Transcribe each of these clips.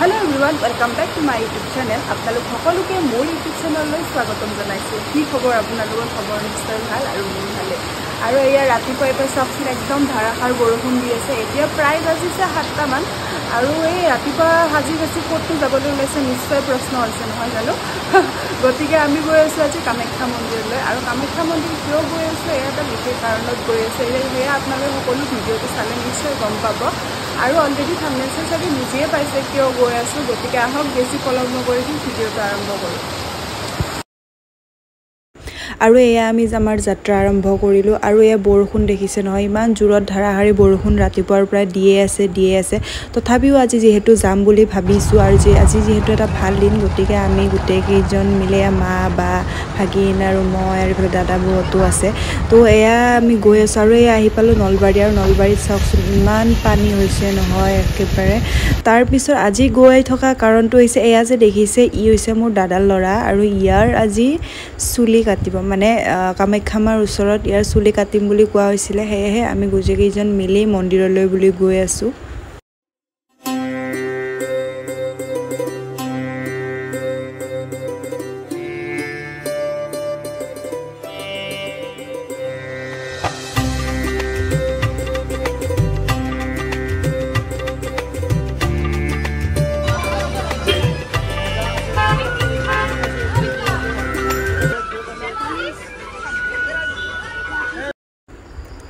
Hello everyone, welcome back to my YouTube channel. আপোনালোক সকলোকে মোৰ YouTube চেনেললৈ স্বাগতম জনাইছো। কি খবৰ আপোনালোকৰ খবৰ নিশ্চয় ভাল আৰু মোৰ ভালে। আৰু এয়া ৰাতিপুৱাই চাওকচোন একদম ধাৰাসাৰ বৰষুণ দি আছে। এতিয়া প্ৰায় বাজিছে 7টা মান আৰু এই ৰাতিপুৱা সাজি ক'তো যাবলৈ ওলাইছে নিশ্চয় প্ৰশ্ন হৈছে নহয় জানো। গতিকে আমি গৈ আছো আজি কামাখ্যা মন্দিৰলৈ আৰু কামাখ্যা মন্দিৰ কিয় গৈ আছো এয়া এটা বিশেষ কাৰণত গৈ আছো। এয়া আপোনালোকে সকলো ভিডিঅ'টো চালে নিশ্চয় গম পাব। আৰু অলৰেডি থাম্বনেইলটো চাগে নিজে পাইছে কিয় গৈ আছো। গতিকে আহক বেছি ফলো নকৰি ভিডিঅ'টো আৰম্ভ কৰোঁ। আৰু এয়া আমি আমাৰ যাত্ৰা আৰম্ভ কৰিলোঁ আৰু এয়া বৰষুণ দেখিছে নহয় ইমান জোৰত ধাৰাসাৰি বৰষুণ ৰাতিপুৱাৰ পৰা দিয়ে আছে তথাপিও আজি যিহেতু যাম বুলি ভাবিছোঁ আৰু আজি যিহেতু এটা ভাল দিন গতিকে আমি গোটেইকেইজন মিলি মা বা ভাগিন আৰু মই আৰু এইফালে দাদা বৌহঁতো আছে তো এয়া আমি গৈ আছোঁ আৰু এয়া আহি পালোঁ নলবাৰী আৰু নলবাৰীত চাওকচোন ইমান পানী হৈছে নহয় একেবাৰে। তাৰপিছত আজি গৈ থকা কাৰণটো হৈছে এয়া যে দেখিছে ই হৈছে মোৰ দাদাৰ ল'ৰা আৰু ইয়াৰ আজি চুলি কাটিব মানে কামাখ্যা মাৰ ওচৰত ইয়াৰ চুলি কাটিম বুলি কোৱা হৈছিলে। সেয়েহে আমি গোটেইকেইজন মিলি মন্দিৰলৈ বুলি গৈ আছোঁ।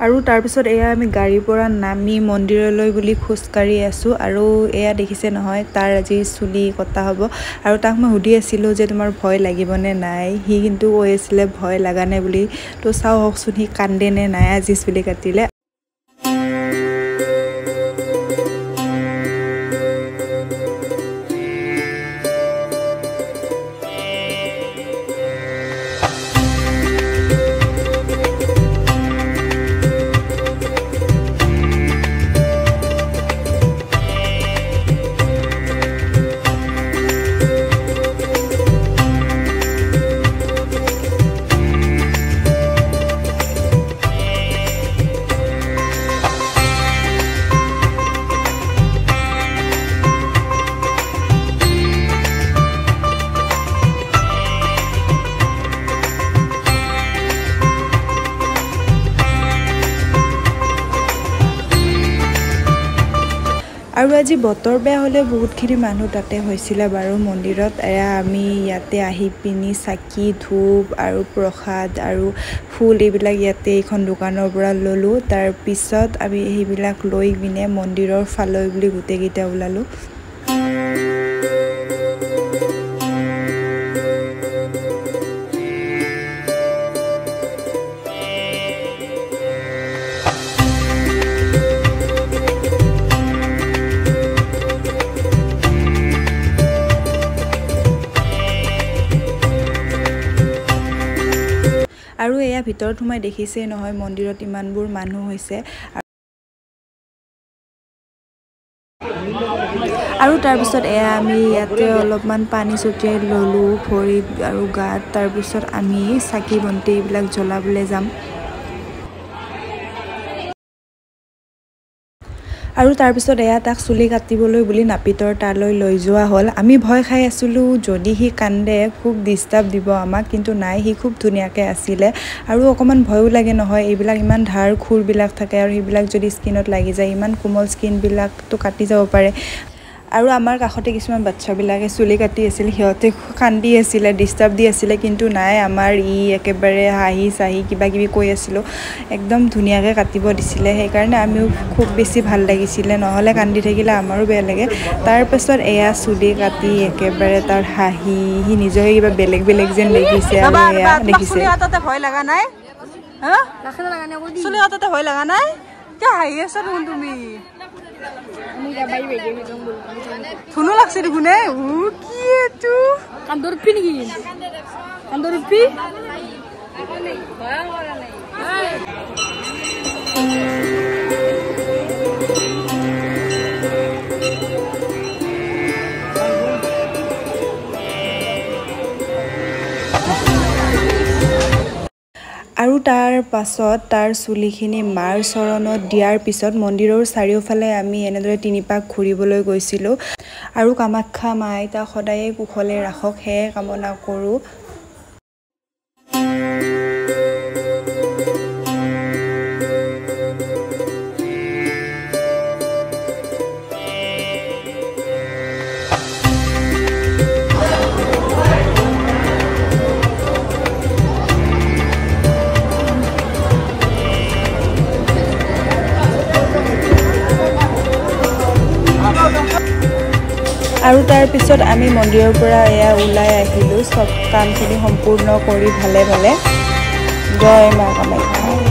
আৰু তাৰপিছত এয়া আমি গাড়ীৰ পৰা নামি মন্দিৰলৈ বুলি খোজকাঢ়ি আছোঁ আৰু এয়া দেখিছে নহয় তাৰ আজি চুলি কটা হ'ব আৰু তাক মই সুধি আছিলোঁ যে তোমাৰ ভয় লাগিবনে নাই। সি কিন্তু কৈ আছিলে ভয় লগা নাই বুলি। তো চাওকচোন সি কান্দে নে নাই আজি চুলি কাটিলে। আৰু আজি বতৰ বেয়া হ'লে বহুতখিনি মানুহ তাতে হৈছিলে বাৰু মন্দিৰত। এয়া আমি ইয়াতে আহি পিনি চাকি ধূপ আৰু প্ৰসাদ আৰু ফুল এইবিলাক ইয়াতে এইখন দোকানৰ পৰা ল'লোঁ। তাৰপিছত আমি সেইবিলাক লৈ পিনে মন্দিৰৰ ফালৈ বুলি গোটেইকেইটা ওলালোঁ। আৰু এয়া ভিতৰত সোমাই দেখিছেই নহয় মন্দিৰত ইমানবোৰ মানুহ হৈছে। আৰু তাৰপিছত এয়া আমি ইয়াতে অলপমান পানী ছটিয়াই ল'লোঁ ভৰিত আৰু গাত। তাৰপিছত আমি চাকি বন্তি এইবিলাক জ্বলাবলৈ যাম। আৰু তাৰপিছত এয়া তাক চুলি কাটিবলৈ বুলি নাপিতৰ তালৈ লৈ যোৱা হ'ল। আমি ভয় খাই আছিলোঁ যদি সি কান্দে খুব ডিষ্টাৰ্ব দিব আমাক, কিন্তু নাই সি খুব ধুনীয়াকৈ আছিলে। আৰু অকণমান ভয়ো লাগে নহয় এইবিলাক ইমান ধাৰ খুৰবিলাক থাকে আৰু সেইবিলাক যদি স্কিনত লাগি যায় ইমান কোমল স্কিনবিলাকতো কাটি যাব পাৰে। আৰু আমাৰ কাষতে কিছুমান বাচ্ছাবিলাকে চুলি কাটি আছিল, সিহঁতে কান্দি আছিলে ডিষ্টাৰ্ব দি আছিলে, কিন্তু নাই আমাৰ একেবাৰে হাঁহি চাহি কিবা কিবি কৈ আছিলোঁ একদম ধুনীয়াকৈ কাটিব দিছিলে। সেইকাৰণে আমিও খুব বেছি ভাল লাগিছিলে, নহ'লে কান্দি থাকিলে আমাৰো বেয়া লাগে। তাৰপাছত এয়া চুলি কাটি একেবাৰে তাৰ হাঁহি সি নিজকে কিবা বেলেগ বেলেগ যেন দেখিছে। আৰু এয়া দেখিছে ভয় লগা নাই চুলি কাটোতে ভয় লগা নাই কিয় হাঁহি আছা দেখোন তুমি? ধুনু লাগছে দেখোন কি এইটো কান্দৰপি নেকি কান্দৰপি তাৰ পাছত তাৰ চুলিখিনি মাৰ চৰণত দিয়াৰ পিছত মন্দিৰৰ চাৰিওফালে আমি এনেদৰে 3 পাক ঘূৰিবলৈ গৈছিলোঁ আৰু কামাখ্যা মা আইতাক সদায়ে কুশলে ৰাখক সেয়ে কামনা কৰোঁ। আৰু তাৰ পিছত আমি মন্দিৰৰ পৰা এয়া ওলাই আহিলোঁ, চব কামখিনি সম্পূৰ্ণ কৰি ভালে ভালে। জয় মা কামাখ্যা।